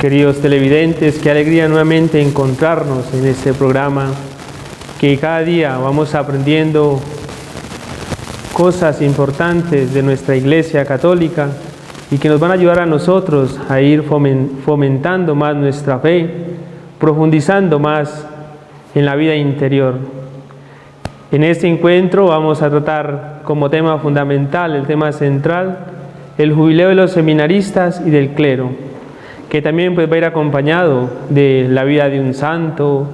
queridos televidentes, qué alegría nuevamente encontrarnos en este programa, que cada día vamos aprendiendo cosas importantes de nuestra Iglesia Católica y que nos van a ayudar a nosotros a ir fomentando más nuestra fe, profundizando más en la vida interior. En este encuentro vamos a tratar como tema fundamental, el tema central, el jubileo de los seminaristas y del clero, que también pues va a ir acompañado de la vida de un santo,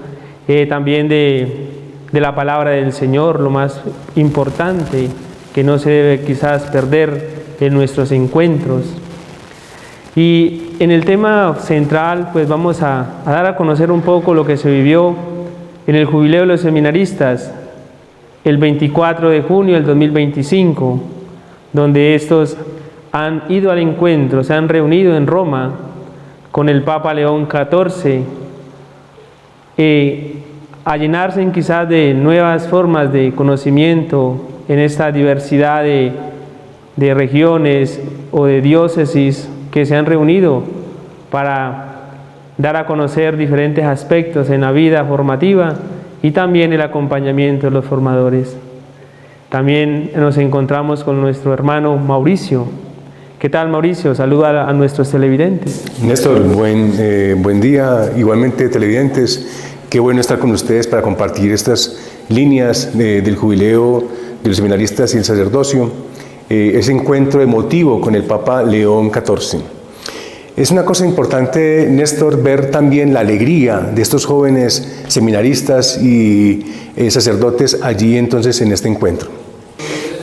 también de la palabra del Señor, lo más importante que no se debe quizás perder en nuestros encuentros. Y en el tema central pues vamos a dar a conocer un poco lo que se vivió en el jubileo de los seminaristas el 24 de junio del 2025, donde estos han ido al encuentro, se han reunido en Roma con el Papa León XIV, a llenarse quizás de nuevas formas de conocimiento en esta diversidad de regiones o de diócesis que se han reunido para dar a conocer diferentes aspectos en la vida formativa y también el acompañamiento de los formadores. También nos encontramos con nuestro hermano Mauricio. ¿Qué tal, Mauricio? Saluda a nuestros televidentes. Néstor, buen día. Igualmente, televidentes, qué bueno estar con ustedes para compartir estas líneas del jubileo de los seminaristas y el sacerdocio, ese encuentro emotivo con el Papa León XIV. Es una cosa importante, Néstor, ver también la alegría de estos jóvenes seminaristas y sacerdotes allí entonces en este encuentro.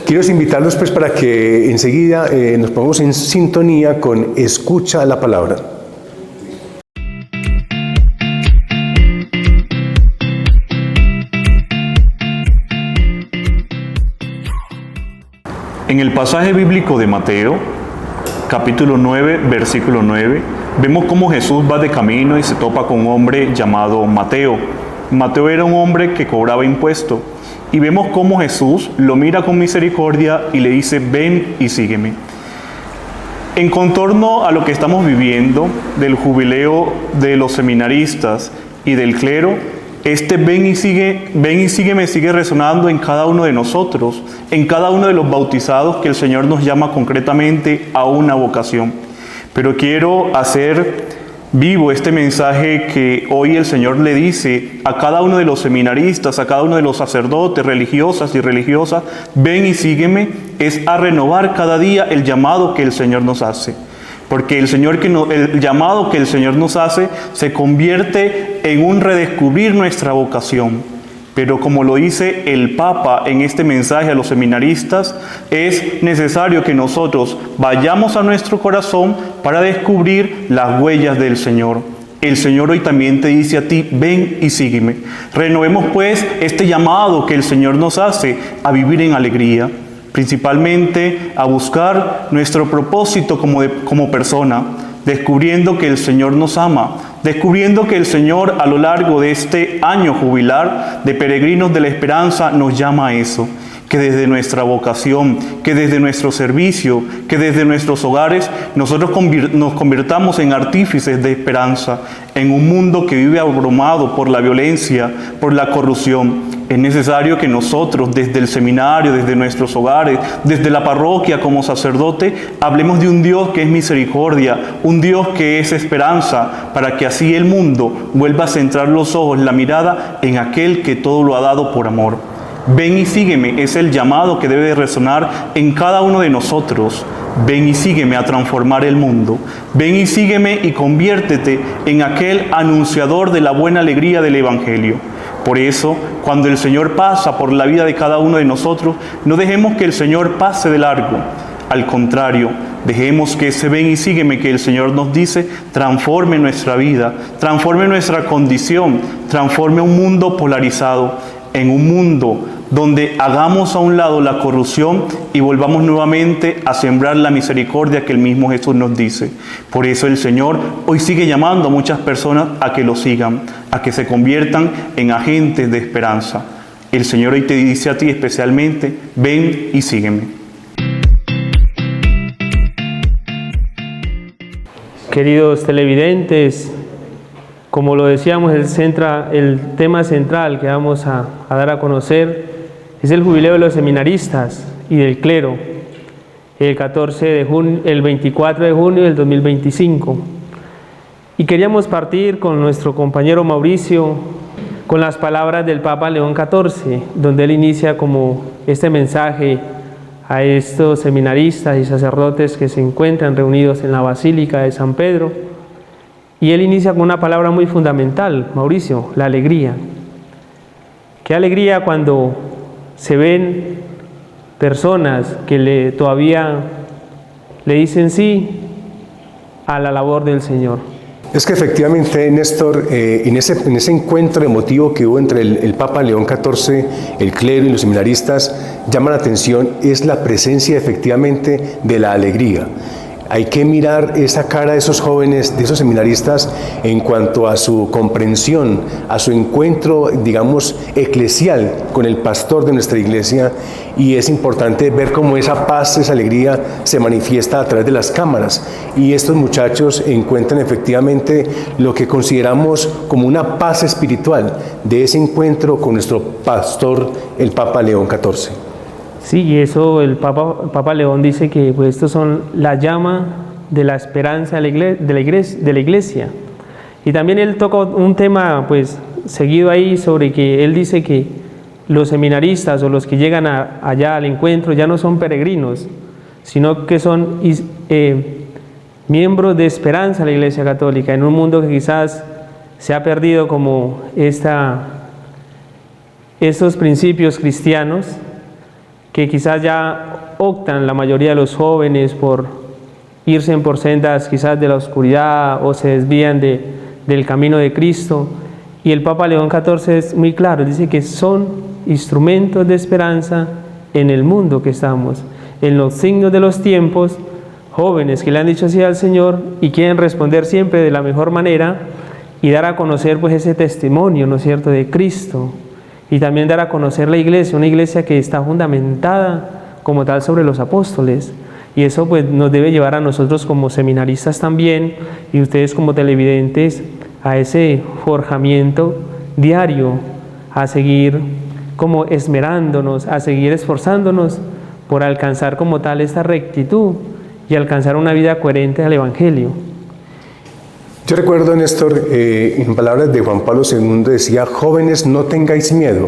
Quiero invitarlos pues para que enseguida nos pongamos en sintonía con Escucha la Palabra. En el pasaje bíblico de Mateo, capítulo 9, versículo 9, vemos cómo Jesús va de camino y se topa con un hombre llamado Mateo. Mateo era un hombre que cobraba impuesto. Y vemos cómo Jesús lo mira con misericordia y le dice, ven y sígueme. En contorno a lo que estamos viviendo del jubileo de los seminaristas y del clero, este ven y sígueme sigue resonando en cada uno de nosotros, en cada uno de los bautizados que el Señor nos llama concretamente a una vocación. Pero quiero hacer vivo este mensaje que hoy el Señor le dice a cada uno de los seminaristas, a cada uno de los sacerdotes, religiosas y religiosas, ven y sígueme, es a renovar cada día el llamado que el Señor nos hace. Porque el llamado que el Señor nos hace se convierte en un redescubrir nuestra vocación. Pero como lo dice el Papa en este mensaje a los seminaristas, es necesario que nosotros vayamos a nuestro corazón para descubrir las huellas del Señor. El Señor hoy también te dice a ti, ven y sígueme. Renovemos pues este llamado que el Señor nos hace a vivir en alegría, principalmente a buscar nuestro propósito como persona, descubriendo que el Señor nos ama, descubriendo que el Señor a lo largo de este año jubilar de Peregrinos de la Esperanza nos llama a eso, que desde nuestra vocación, que desde nuestro servicio, que desde nuestros hogares, nosotros nos convirtamos en artífices de esperanza, en un mundo que vive abrumado por la violencia, por la corrupción. Es necesario que nosotros, desde el seminario, desde nuestros hogares, desde la parroquia como sacerdote, hablemos de un Dios que es misericordia, un Dios que es esperanza, para que así el mundo vuelva a centrar los ojos, la mirada en aquel que todo lo ha dado por amor. Ven y sígueme es el llamado que debe de resonar en cada uno de nosotros. Ven y sígueme a transformar el mundo. Ven y sígueme y conviértete en aquel anunciador de la buena alegría del Evangelio. Por eso, cuando el Señor pasa por la vida de cada uno de nosotros, no dejemos que el Señor pase de largo. Al contrario, dejemos que ese ven y sígueme que el Señor nos dice transforme nuestra vida, transforme nuestra condición, transforme un mundo polarizado en un mundo donde hagamos a un lado la corrupción y volvamos nuevamente a sembrar la misericordia que el mismo Jesús nos dice. Por eso el Señor hoy sigue llamando a muchas personas a que lo sigan, a que se conviertan en agentes de esperanza. El Señor hoy te dice a ti especialmente, ven y sígueme. Queridos televidentes, como lo decíamos, el tema central que vamos a dar a conocer es el jubileo de los seminaristas y del clero, el 24 de junio del 2025. Y queríamos partir con nuestro compañero Mauricio con las palabras del Papa León XIV, donde él inicia como este mensaje a estos seminaristas y sacerdotes que se encuentran reunidos en la Basílica de San Pedro. Y él inicia con una palabra muy fundamental, Mauricio, la alegría. Qué alegría cuando se ven personas que todavía le dicen sí a la labor del Señor. Es que efectivamente, Néstor, en ese encuentro emotivo que hubo entre el Papa León XIV, el clero y los seminaristas, llama la atención, es la presencia efectivamente de la alegría. Hay que mirar esa cara de esos jóvenes, de esos seminaristas, en cuanto a su comprensión, a su encuentro, digamos, eclesial con el pastor de nuestra iglesia, y es importante ver cómo esa paz, esa alegría se manifiesta a través de las cámaras, y estos muchachos encuentran efectivamente lo que consideramos como una paz espiritual de ese encuentro con nuestro pastor, el Papa León XIV. Sí, y eso el Papa León dice que pues, estos son la llama de la esperanza de la iglesia. Y también él toca un tema pues seguido ahí sobre que él dice que los seminaristas o los que llegan allá al encuentro ya no son peregrinos, sino que son miembros de esperanza de la Iglesia Católica, en un mundo que quizás se ha perdido como estos principios cristianos, que quizás ya optan la mayoría de los jóvenes por irse por sendas quizás de la oscuridad o se desvían del camino de Cristo. Y el Papa León XIV es muy claro, dice que son instrumentos de esperanza en el mundo que estamos, en los signos de los tiempos, jóvenes que le han dicho sí al Señor y quieren responder siempre de la mejor manera y dar a conocer pues ese testimonio, ¿no es cierto?, de Cristo. Y también dar a conocer la iglesia, una iglesia que está fundamentada como tal sobre los apóstoles. Y eso pues nos debe llevar a nosotros como seminaristas también, y ustedes como televidentes, a ese forjamiento diario, a seguir como esmerándonos, a seguir esforzándonos por alcanzar como tal esta rectitud y alcanzar una vida coherente al Evangelio. Yo recuerdo, Néstor, en palabras de Juan Pablo II decía: jóvenes, no tengáis miedo,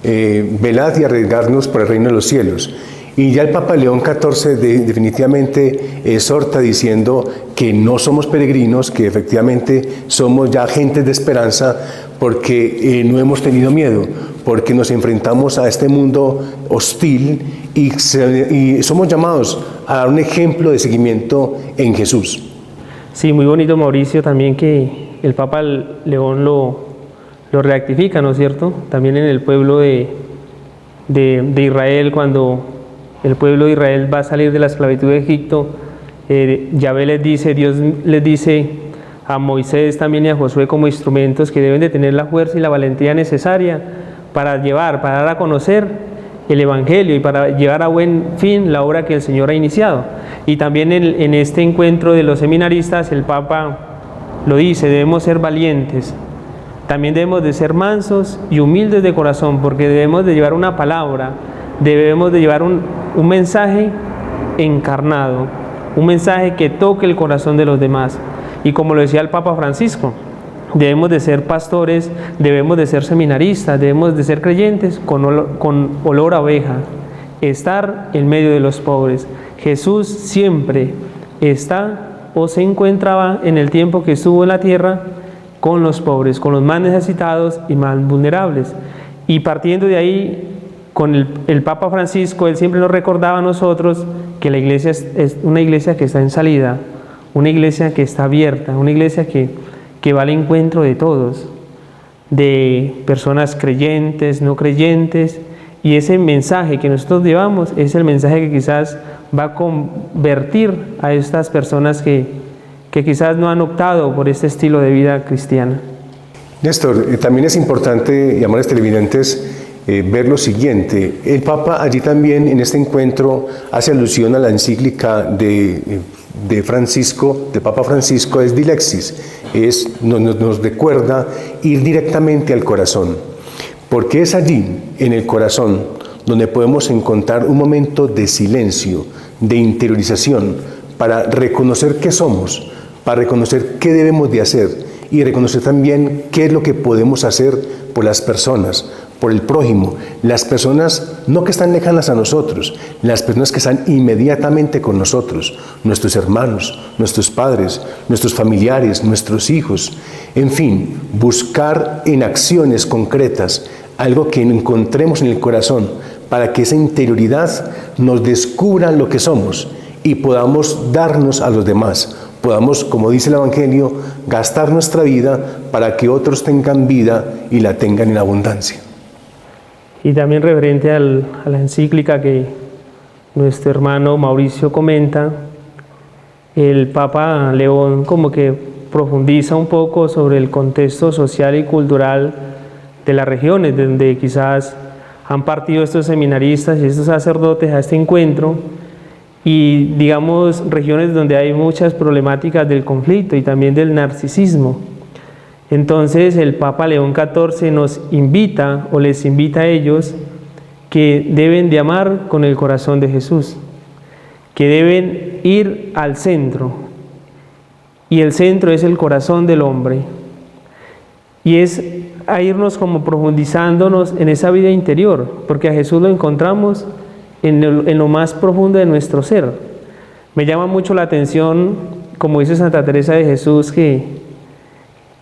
velad y arriesgarnos por el reino de los cielos. Y ya el Papa León XIV definitivamente exhorta diciendo que no somos peregrinos, que efectivamente somos ya agentes de esperanza, porque no hemos tenido miedo, porque nos enfrentamos a este mundo hostil y somos llamados a dar un ejemplo de seguimiento en Jesús. Sí, muy bonito, Mauricio, también que el Papa León lo rectifica, ¿no es cierto? También en el pueblo de Israel, cuando el pueblo de Israel va a salir de la esclavitud de Egipto, Yahvé les dice, Dios les dice a Moisés también y a Josué como instrumentos que deben de tener la fuerza y la valentía necesaria para dar a conocer el Evangelio y para llevar a buen fin la obra que el Señor ha iniciado. Y también en este encuentro de los seminaristas el Papa lo dice: debemos ser valientes, también debemos de ser mansos y humildes de corazón, porque debemos de llevar una palabra, debemos de llevar un mensaje encarnado, un mensaje que toque el corazón de los demás. Y como lo decía el Papa Francisco, debemos de ser pastores, debemos de ser seminaristas, debemos de ser creyentes con olor a oveja, estar en medio de los pobres. Jesús siempre está o se encontraba en el tiempo que estuvo en la tierra con los pobres, con los más necesitados y más vulnerables. Y partiendo de ahí, con el Papa Francisco, él siempre nos recordaba a nosotros que la iglesia es una iglesia que está en salida, una iglesia que está abierta, una iglesia que va al encuentro de todos, de personas creyentes, no creyentes, y ese mensaje que nosotros llevamos es el mensaje que quizás va a convertir a estas personas que quizás no han optado por este estilo de vida cristiana. Néstor, también es importante, y amables televidentes, ver lo siguiente. El Papa allí también en este encuentro hace alusión a la encíclica de de Francisco, de Papa Francisco, es dilexis, nos recuerda ir directamente al corazón, porque es allí, en el corazón, donde podemos encontrar un momento de silencio, de interiorización, para reconocer qué somos, para reconocer qué debemos de hacer y reconocer también qué es lo que podemos hacer por las personas, por el prójimo, las personas no que están lejanas a nosotros, las personas que están inmediatamente con nosotros, nuestros hermanos, nuestros padres, nuestros familiares, nuestros hijos, en fin, buscar en acciones concretas algo que encontremos en el corazón para que esa interioridad nos descubra lo que somos y podamos darnos a los demás, podamos, como dice el Evangelio, gastar nuestra vida para que otros tengan vida y la tengan en abundancia. Y también referente a la encíclica que nuestro hermano Mauricio comenta, el Papa León como que profundiza un poco sobre el contexto social y cultural de las regiones donde quizás han partido estos seminaristas y estos sacerdotes a este encuentro, y digamos regiones donde hay muchas problemáticas del conflicto y también del narcisismo. Entonces el Papa León XIV nos invita o les invita a ellos que deben de amar con el corazón de Jesús, que deben ir al centro, y el centro es el corazón del hombre, y es a irnos como profundizándonos en esa vida interior, porque a Jesús lo encontramos en lo más profundo de nuestro ser. Me llama mucho la atención, como dice Santa Teresa de Jesús, que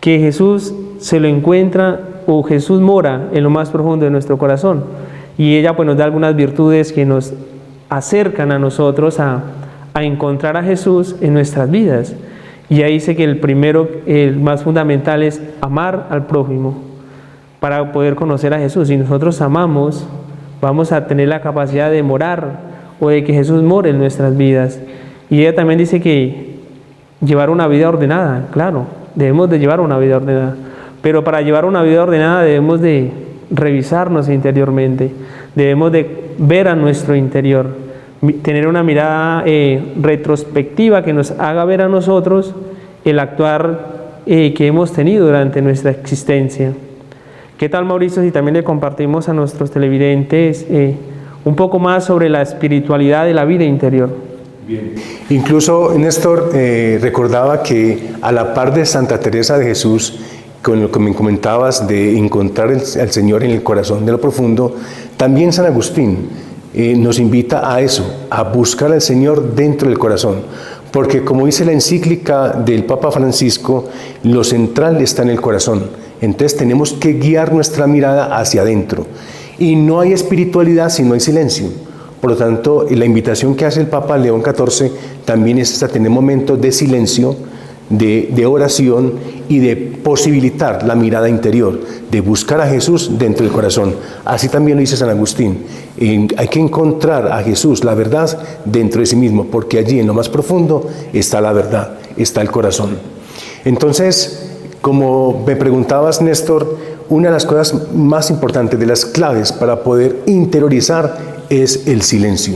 Jesús se lo encuentra, o Jesús mora en lo más profundo de nuestro corazón, y ella pues nos da algunas virtudes que nos acercan a nosotros a encontrar a Jesús en nuestras vidas. Y ahí dice que el más fundamental es amar al prójimo para poder conocer a Jesús. Si nosotros amamos, vamos a tener la capacidad de morar, o de que Jesús more en nuestras vidas. Y ella también dice que llevar una vida ordenada, claro, debemos de llevar una vida ordenada, pero para llevar una vida ordenada debemos de revisarnos interiormente, debemos de ver a nuestro interior, tener una mirada retrospectiva que nos haga ver a nosotros el actuar que hemos tenido durante nuestra existencia. ¿Qué tal, Mauricio, si también le compartimos a nuestros televidentes un poco más sobre la espiritualidad de la vida interior? Bien. Incluso Néstor recordaba que a la par de Santa Teresa de Jesús, con lo que me comentabas de encontrar al Señor en el corazón de lo profundo, también San Agustín nos invita a eso, a buscar al Señor dentro del corazón, porque como dice la encíclica del Papa Francisco, lo central está en el corazón. Entonces tenemos que guiar nuestra mirada hacia adentro, y no hay espiritualidad si no hay silencio. Por lo tanto, la invitación que hace el Papa León XIV también es a tener momentos de silencio, de oración y de posibilitar la mirada interior, de buscar a Jesús dentro del corazón. Así también lo dice San Agustín. Hay que encontrar a Jesús, la verdad, dentro de sí mismo, porque allí en lo más profundo está la verdad, está el corazón. Entonces, como me preguntabas, Néstor, una de las cosas más importantes, de las claves para poder interiorizar, es el silencio.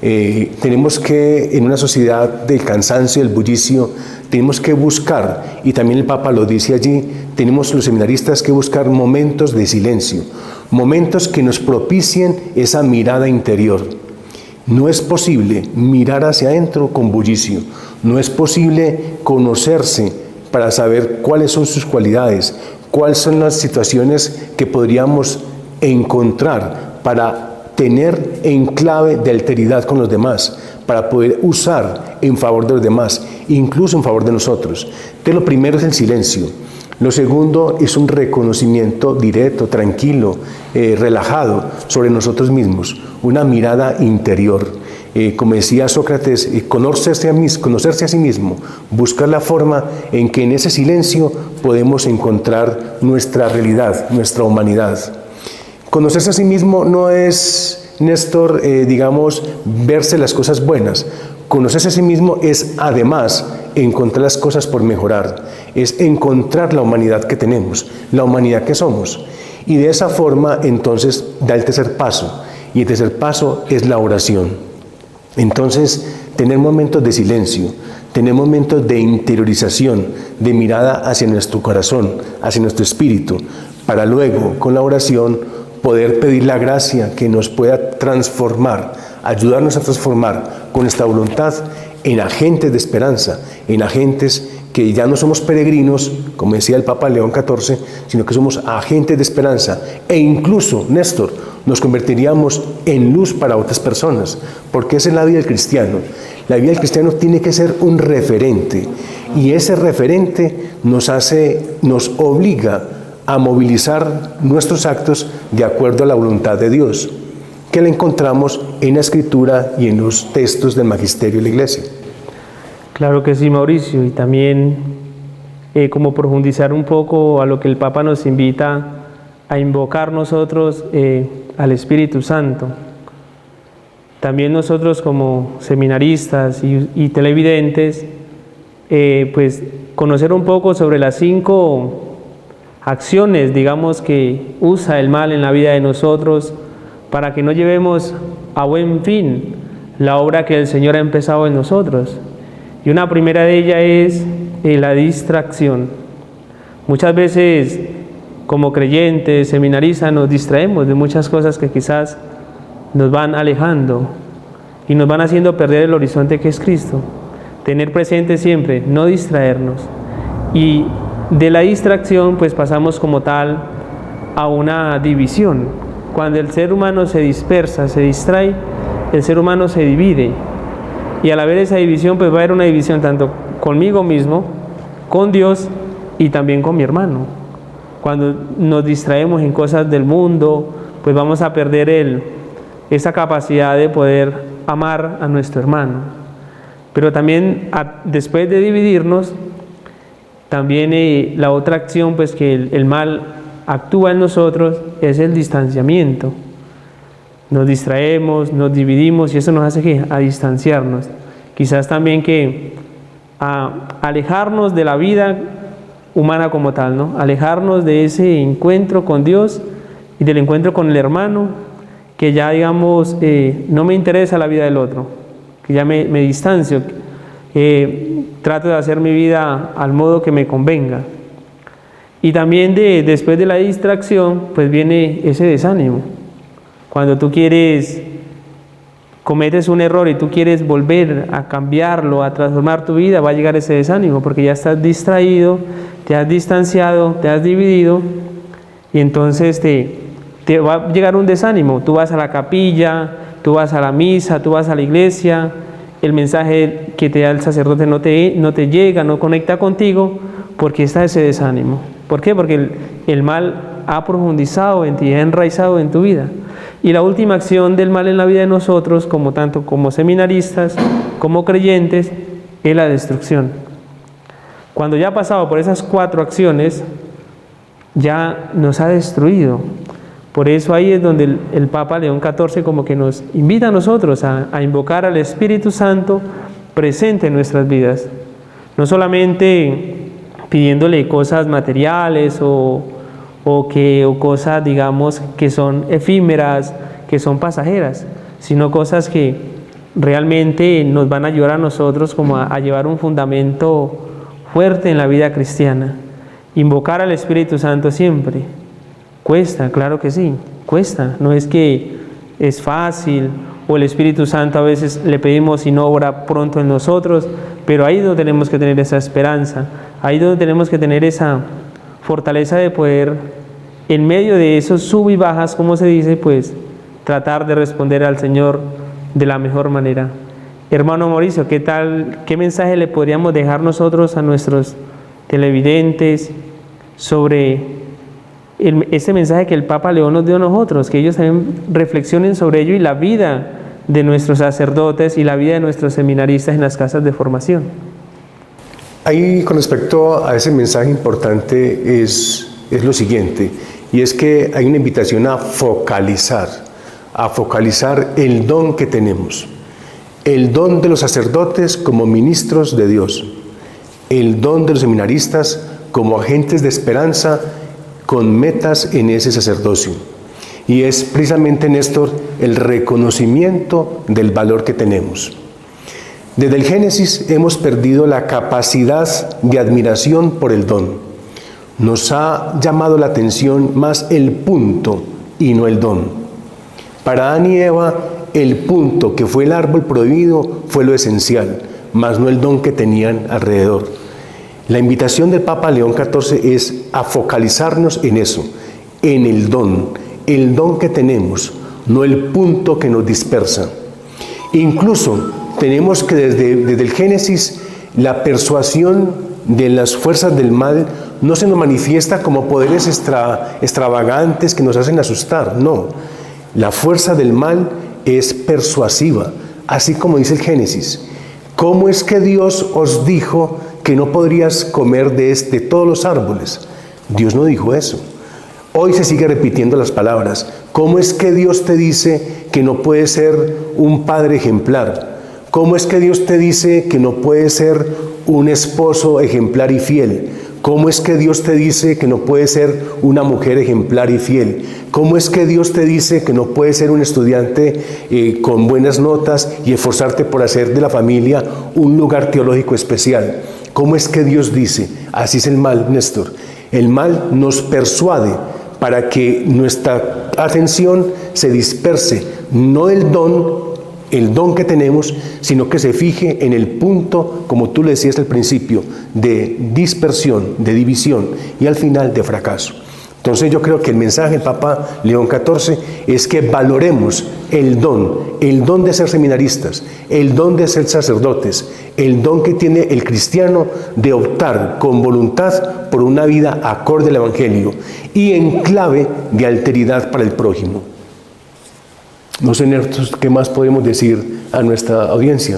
Tenemos que, en una sociedad del cansancio, del bullicio, tenemos que buscar, y también el Papa lo dice allí, tenemos los seminaristas que buscar momentos de silencio, momentos que nos propicien esa mirada interior. No es posible mirar hacia adentro con bullicio, no es posible conocerse para saber cuáles son sus cualidades, cuáles son las situaciones que podríamos encontrar para tener en clave de alteridad con los demás, para poder usar en favor de los demás, incluso en favor de nosotros. Entonces, lo primero es el silencio. Lo segundo es un reconocimiento directo, tranquilo, relajado sobre nosotros mismos, una mirada interior. Como decía Sócrates, conocerse a sí mismo, buscar la forma en que en ese silencio podemos encontrar nuestra realidad, nuestra humanidad. Conocerse a sí mismo no es, Néstor, digamos, verse las cosas buenas. Conocerse a sí mismo es, además, encontrar las cosas por mejorar. Es encontrar la humanidad que tenemos, la humanidad que somos. Y de esa forma, entonces, da el tercer paso. Y el tercer paso es la oración. Entonces, tener momentos de silencio, tener momentos de interiorización, de mirada hacia nuestro corazón, hacia nuestro espíritu, para luego, con la oración, poder pedir la gracia que nos pueda transformar, ayudarnos a transformar con esta voluntad en agentes de esperanza, en agentes que ya no somos peregrinos, como decía el Papa León XIV, sino que somos agentes de esperanza. E incluso, Néstor, nos convertiríamos en luz para otras personas, porque esa es la vida del cristiano. La vida del cristiano tiene que ser un referente, y ese referente nos obliga a movilizar nuestros actos de acuerdo a la voluntad de Dios, que la encontramos en la Escritura y en los textos del magisterio de la Iglesia. Claro que sí, Mauricio, y también como profundizar un poco a lo que el Papa nos invita a invocar nosotros al Espíritu Santo. También nosotros como seminaristas y televidentes, pues conocer un poco sobre las 5 acciones, digamos, que usa el mal en la vida de nosotros para que no llevemos a buen fin la obra que el Señor ha empezado en nosotros. Y una primera de ellas es la distracción. Muchas veces, como creyentes, seminaristas, nos distraemos de muchas cosas que quizás nos van alejando y nos van haciendo perder el horizonte que es Cristo. Tener presente siempre, no distraernos. Y de la distracción, pues pasamos como tal a una división. Cuando el ser humano se dispersa, se distrae, el ser humano se divide. Y al haber esa división, pues va a haber una división tanto conmigo mismo, con Dios y también con mi hermano. Cuando nos distraemos en cosas del mundo, pues vamos a perder esa capacidad de poder amar a nuestro hermano. Pero también después de dividirnos, también la otra acción pues que el mal actúa en nosotros es el distanciamiento. Nos distraemos, nos dividimos y eso nos hace que a distanciarnos. Quizás también que a alejarnos de la vida humana como tal, ¿no? Alejarnos de ese encuentro con Dios y del encuentro con el hermano, que ya digamos no me interesa la vida del otro, que ya me distancio, trato de hacer mi vida al modo que me convenga. Y también después de la distracción pues viene ese desánimo. Cuando tú cometes un error y tú quieres volver a cambiarlo, a transformar tu vida, va a llegar ese desánimo porque ya estás distraído, te has distanciado, te has dividido y entonces te va a llegar un desánimo. Tú vas a la capilla, tú vas a la misa, tú vas a la iglesia, el mensaje que te da el sacerdote no te llega, no conecta contigo porque está ese desánimo. ¿Por qué? Porque el mal ha profundizado en ti, ha enraizado en tu vida. Y la última acción del mal en la vida de nosotros, tanto como seminaristas, como creyentes, es la destrucción. Cuando ya ha pasado por esas 4 acciones, ya nos ha destruido. Por eso ahí es donde el Papa León XIV como que nos invita a nosotros a invocar al Espíritu Santo presente en nuestras vidas. No solamente pidiéndole cosas materiales o cosas, digamos, que son efímeras, que son pasajeras, sino cosas que realmente nos van a ayudar a nosotros como a llevar un fundamento fuerte en la vida cristiana. Invocar al Espíritu Santo siempre. Cuesta, claro que sí, cuesta. No es que es fácil, o el Espíritu Santo a veces le pedimos y no obra pronto en nosotros, pero ahí es donde tenemos que tener esa esperanza, ahí es donde tenemos que tener esa fortaleza de poder, en medio de esos sub y bajas, como se dice, pues tratar de responder al Señor de la mejor manera. Hermano Mauricio, ¿qué mensaje le podríamos dejar nosotros a nuestros televidentes sobre ese mensaje que el Papa León nos dio a nosotros? Que ellos también reflexionen sobre ello y la vida de nuestros sacerdotes y la vida de nuestros seminaristas en las casas de formación. Ahí, con respecto a ese mensaje importante, es lo siguiente, y es que hay una invitación a focalizar el don que tenemos, el don de los sacerdotes como ministros de Dios, el don de los seminaristas como agentes de esperanza con metas en ese sacerdocio. Y es precisamente, Néstor, el reconocimiento del valor que tenemos. Desde el Génesis hemos perdido la capacidad de admiración por el don. Nos ha llamado la atención más el punto y no el don. Para Adán y Eva, el punto, que fue el árbol prohibido, fue lo esencial, más no el don que tenían alrededor. La invitación del Papa León XIV es a focalizarnos en eso, en el don que tenemos, no el punto que nos dispersa. Incluso tenemos que desde el Génesis, la persuasión de las fuerzas del mal no se nos manifiesta como poderes extravagantes que nos hacen asustar, no. La fuerza del mal es persuasiva, así como dice el Génesis. ¿Cómo es que Dios os dijo que no podrías comer de todos los árboles? Dios no dijo eso. Hoy se sigue repitiendo las palabras. ¿Cómo es que Dios te dice que no puedes ser un padre ejemplar? ¿Cómo es que Dios te dice que no puedes ser un esposo ejemplar y fiel? ¿Cómo es que Dios te dice que no puedes ser una mujer ejemplar y fiel? ¿Cómo es que Dios te dice que no puedes ser un estudiante con buenas notas y esforzarte por hacer de la familia un lugar teológico especial? ¿Cómo es que Dios dice? Así es el mal, Néstor. El mal nos persuade para que nuestra atención se disperse, no el don que tenemos, sino que se fije en el punto, como tú le decías al principio, de dispersión, de división y al final de fracaso. Entonces yo creo que el mensaje del Papa León XIV es que valoremos el don de ser seminaristas, el don de ser sacerdotes, el don que tiene el cristiano de optar con voluntad por una vida acorde al Evangelio y en clave de alteridad para el prójimo. No sé, Néstor, ¿qué más podemos decir a nuestra audiencia?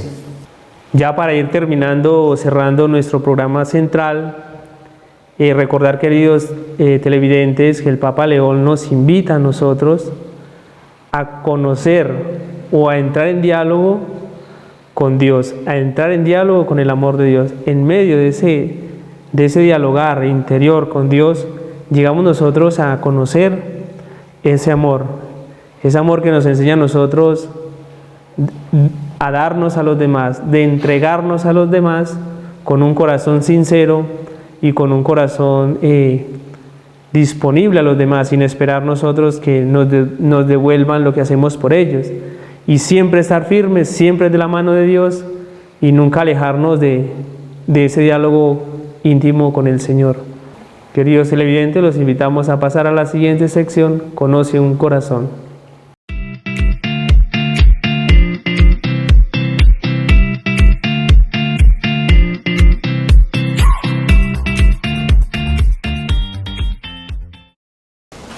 Ya para ir terminando, cerrando nuestro programa central, recordar, queridos televidentes, que el Papa León nos invita a nosotros a conocer o a entrar en diálogo con Dios, a entrar en diálogo con el amor de Dios. En medio de ese dialogar interior con Dios, llegamos nosotros a conocer ese amor que nos enseña a nosotros a darnos a los demás, de entregarnos a los demás con un corazón sincero y con un corazón disponible a los demás, sin esperar nosotros que nos devuelvan lo que hacemos por ellos. Y siempre estar firmes, siempre de la mano de Dios y nunca alejarnos de ese diálogo íntimo con el Señor. Queridos televidentes, los invitamos a pasar a la siguiente sección, Conoce un corazón.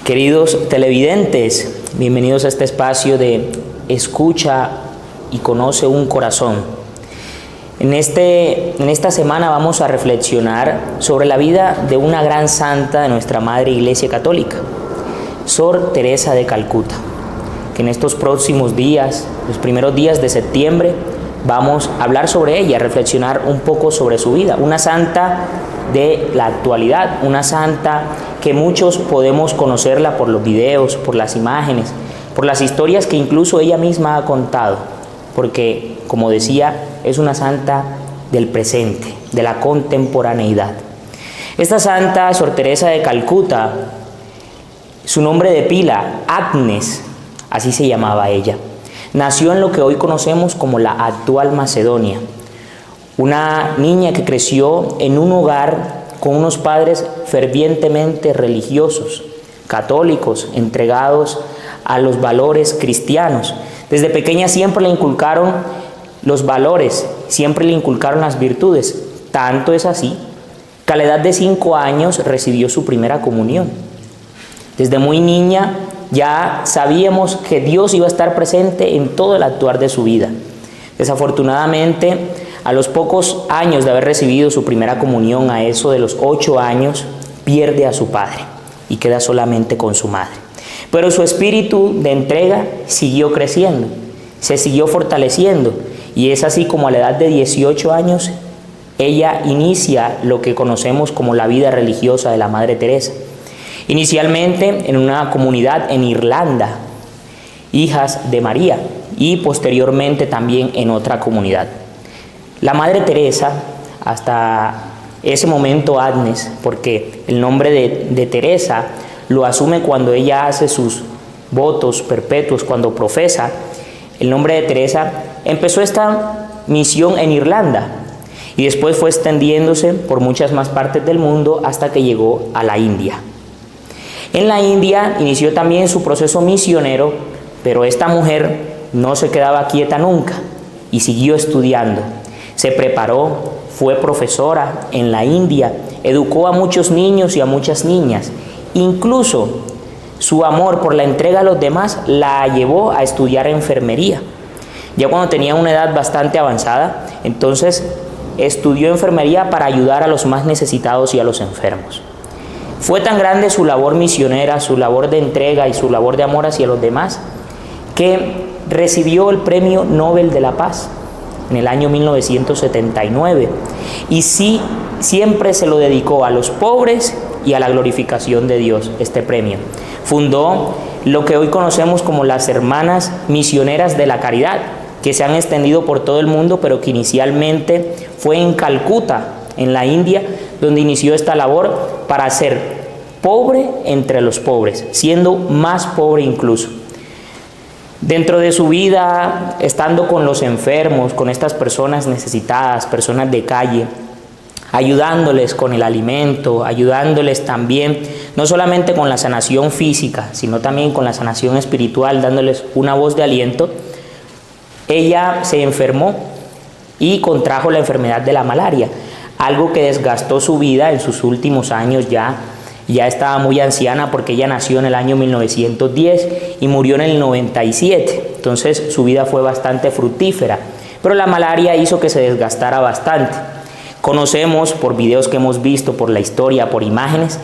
Queridos televidentes, bienvenidos a este espacio de Escucha y Conoce un Corazón. En esta semana vamos a reflexionar sobre la vida de una gran santa de nuestra Madre Iglesia Católica, Sor Teresa de Calcuta, que en estos próximos días, los primeros días de septiembre, vamos a hablar sobre ella, a reflexionar un poco sobre su vida. Una santa de la actualidad, una santa que muchos podemos conocerla por los videos, por las imágenes, por las historias que incluso ella misma ha contado, porque, como decía, es una santa del presente, de la contemporaneidad. Esta santa, Sor Teresa de Calcuta, su nombre de pila, Agnes, así se llamaba ella. Nació en lo que hoy conocemos como la actual Macedonia. Una niña que creció en un hogar con unos padres fervientemente religiosos, católicos, entregados a los valores cristianos. Desde pequeña siempre le inculcaron los valores, siempre le inculcaron las virtudes. Tanto es así que a la edad de 5 años recibió su primera comunión. Desde muy niña ya sabíamos que Dios iba a estar presente en todo el actuar de su vida. Desafortunadamente, a los pocos años de haber recibido su primera comunión, a eso de los 8 años, pierde a su padre y queda solamente con su madre. Pero su espíritu de entrega siguió creciendo, se siguió fortaleciendo, y es así como a la edad de 18 años ella inicia lo que conocemos como la vida religiosa de la Madre Teresa. Inicialmente en una comunidad en Irlanda, Hijas de María, y posteriormente también en otra comunidad. La Madre Teresa, hasta ese momento Agnes, porque el nombre de Teresa lo asume cuando ella hace sus votos perpetuos, cuando profesa el nombre de Teresa, empezó esta misión en Irlanda y después fue extendiéndose por muchas más partes del mundo hasta que llegó a la India. En la India inició también su proceso misionero, pero esta mujer no se quedaba quieta nunca y siguió estudiando. Se preparó, fue profesora en la India, educó a muchos niños y a muchas niñas. Incluso su amor por la entrega a los demás la llevó a estudiar enfermería. Ya cuando tenía una edad bastante avanzada, entonces estudió enfermería para ayudar a los más necesitados y a los enfermos. Fue tan grande su labor misionera, su labor de entrega y su labor de amor hacia los demás, que recibió el Premio Nobel de la Paz en el año 1979 y sí, siempre se lo dedicó a los pobres y a la glorificación de Dios, este premio. Fundó lo que hoy conocemos como las Hermanas Misioneras de la Caridad, que se han extendido por todo el mundo, pero que inicialmente fue en Calcuta, en la India, donde inició esta labor para ser pobre entre los pobres, siendo más pobre incluso. Dentro de su vida, estando con los enfermos, con estas personas necesitadas, personas de calle, ayudándoles con el alimento, ayudándoles también, no solamente con la sanación física, sino también con la sanación espiritual, dándoles una voz de aliento, ella se enfermó y contrajo la enfermedad de la malaria, algo que desgastó su vida en sus últimos años. Ya estaba muy anciana porque ella nació en el año 1910 y murió en el 97, entonces su vida fue bastante fructífera, pero la malaria hizo que se desgastara bastante. Conocemos por videos que hemos visto, por la historia, por imágenes,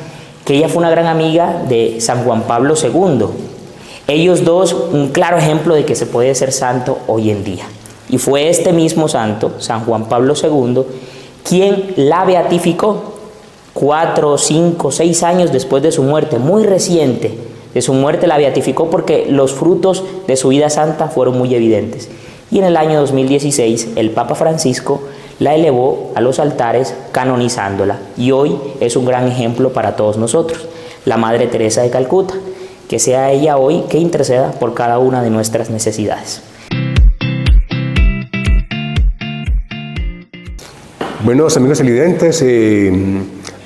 que ella fue una gran amiga de San Juan Pablo II. Ellos dos, un claro ejemplo de que se puede ser santo hoy en día. Y fue este mismo santo, San Juan Pablo II, quien la beatificó 4, 5, 6 años después de su muerte, muy reciente de su muerte la beatificó porque los frutos de su vida santa fueron muy evidentes. Y en el año 2016 el Papa Francisco la elevó a los altares canonizándola y hoy es un gran ejemplo para todos nosotros, la Madre Teresa de Calcuta, que sea ella hoy que interceda por cada una de nuestras necesidades. Buenos amigos televidentes,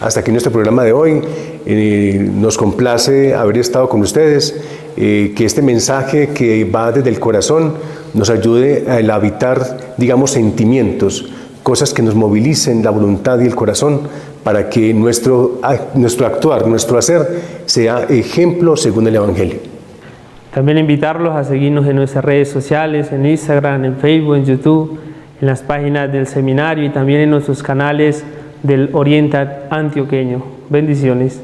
hasta aquí nuestro programa de hoy. Nos complace haber estado con ustedes, que este mensaje que va desde el corazón nos ayude a habitar, digamos, sentimientos, cosas que nos movilicen la voluntad y el corazón para que nuestro actuar, nuestro hacer sea ejemplo según el Evangelio. También invitarlos a seguirnos en nuestras redes sociales, en Instagram, en Facebook, en YouTube, en las páginas del seminario y también en nuestros canales del Oriente Antioqueño. Bendiciones.